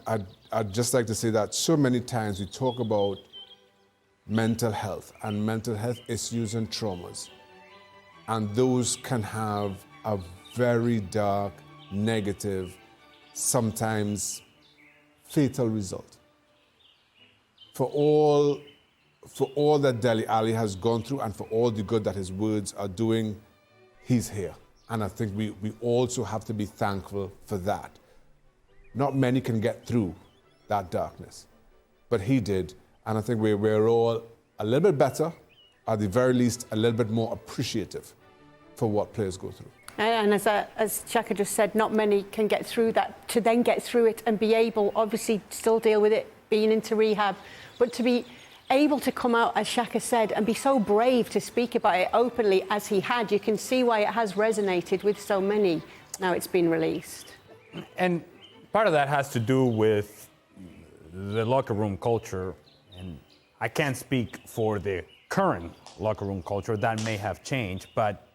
I'd just like to say that so many times we talk about mental health and mental health issues and traumas, and those can have a very dark, negative, sometimes fatal result. For all that Dele Alli has gone through and for all the good that his words are doing, he's here. And I think we also have to be thankful for that. Not many can get through that darkness, but he did. And I think we're all a little bit better, at the very least, a little bit more appreciative for what players go through. And as Shaka just said, not many can get through that, to then get through it and be able, obviously, still deal with it, being into rehab, but to be able to come out, as Shaka said, and be so brave to speak about it openly as he had. You can see why it has resonated with so many. Now it's been released. And part of that has to do with the locker room culture. And I can't speak for the current locker room culture. That may have changed. But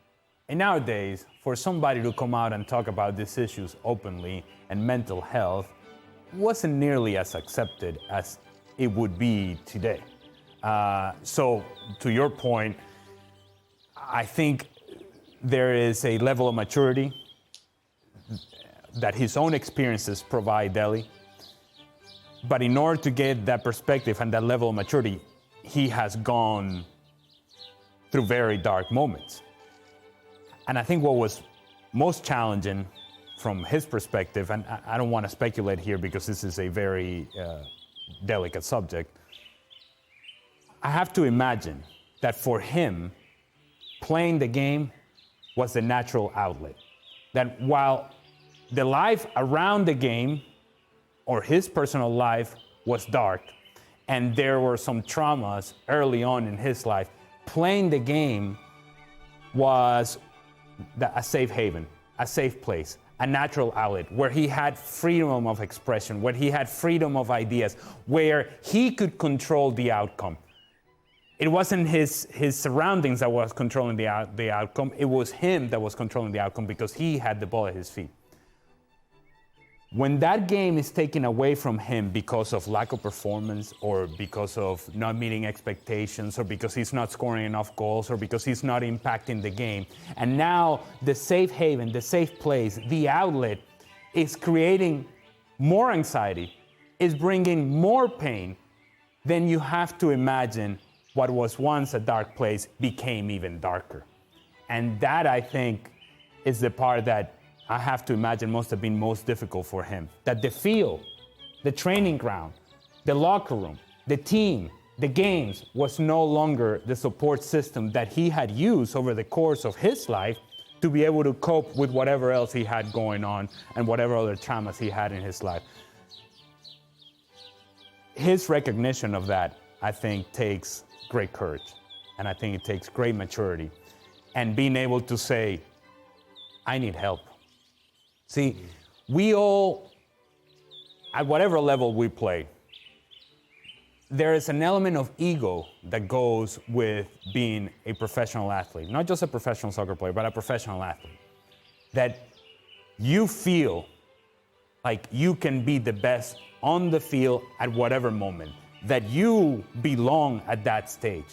nowadays, for somebody to come out and talk about these issues openly and mental health wasn't nearly as accepted as it would be today. So to your point, I think there is a level of maturity that his own experiences provide Dele. But in order to get that perspective and that level of maturity, he has gone through very dark moments. And I think what was most challenging from his perspective, and I don't want to speculate here because this is a very delicate subject, I have to imagine that for him, playing the game was the natural outlet. That while the life around the game or his personal life was dark, and there were some traumas early on in his life, playing the game was a safe haven, a safe place, a natural outlet where he had freedom of expression, where he had freedom of ideas, where he could control the outcome. It wasn't his surroundings that was controlling the outcome. It was him that was controlling the outcome because he had the ball at his feet. When that game is taken away from him because of lack of performance or because of not meeting expectations or because he's not scoring enough goals or because he's not impacting the game, and now the safe haven, the safe place, the outlet is creating more anxiety, is bringing more pain, then you have to imagine what was once a dark place became even darker. And that, I think, is the part that I have to imagine must have been most difficult for him. That the field, the training ground, the locker room, the team, the games was no longer the support system that he had used over the course of his life to be able to cope with whatever else he had going on and whatever other traumas he had in his life. His recognition of that, I think, takes great courage, and I think it takes great maturity, and being able to say, I need help. See, we all, at whatever level we play, there is an element of ego that goes with being a professional athlete, not just a professional soccer player, but a professional athlete, that you feel like you can be the best on the field at whatever moment, that you belong at that stage.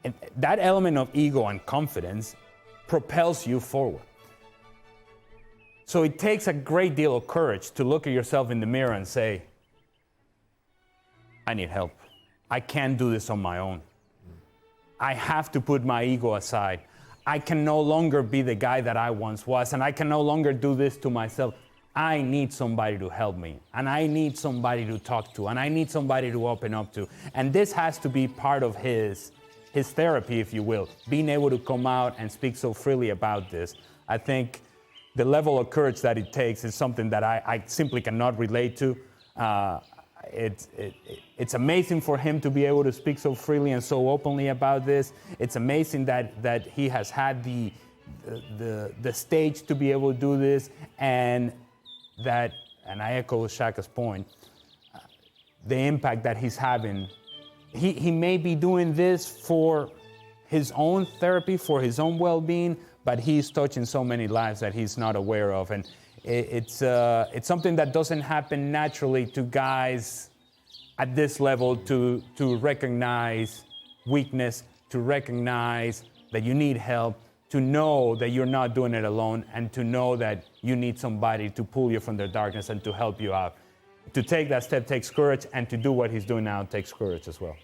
And that element of ego and confidence propels you forward. So it takes a great deal of courage to look at yourself in the mirror and say, I need help. I can't do this on my own. I have to put my ego aside. I can no longer be the guy that I once was, and I can no longer do this to myself. I need somebody to help me, and I need somebody to talk to, and I need somebody to open up to. And this has to be part of his therapy, if you will, being able to come out and speak so freely about this. I think the level of courage that it takes is something that I simply cannot relate to. It's amazing for him to be able to speak so freely and so openly about this. It's amazing that he has had the stage to be able to do this, and I echo Shaka's point, the impact that he's having. He may be doing this for his own therapy, for his own well-being, but he's touching so many lives that he's not aware of. And It's something that doesn't happen naturally to guys at this level to recognize weakness, to recognize that you need help, to know that you're not doing it alone, and to know that you need somebody to pull you from the darkness and to help you out. To take that step takes courage, and to do what he's doing now takes courage as well.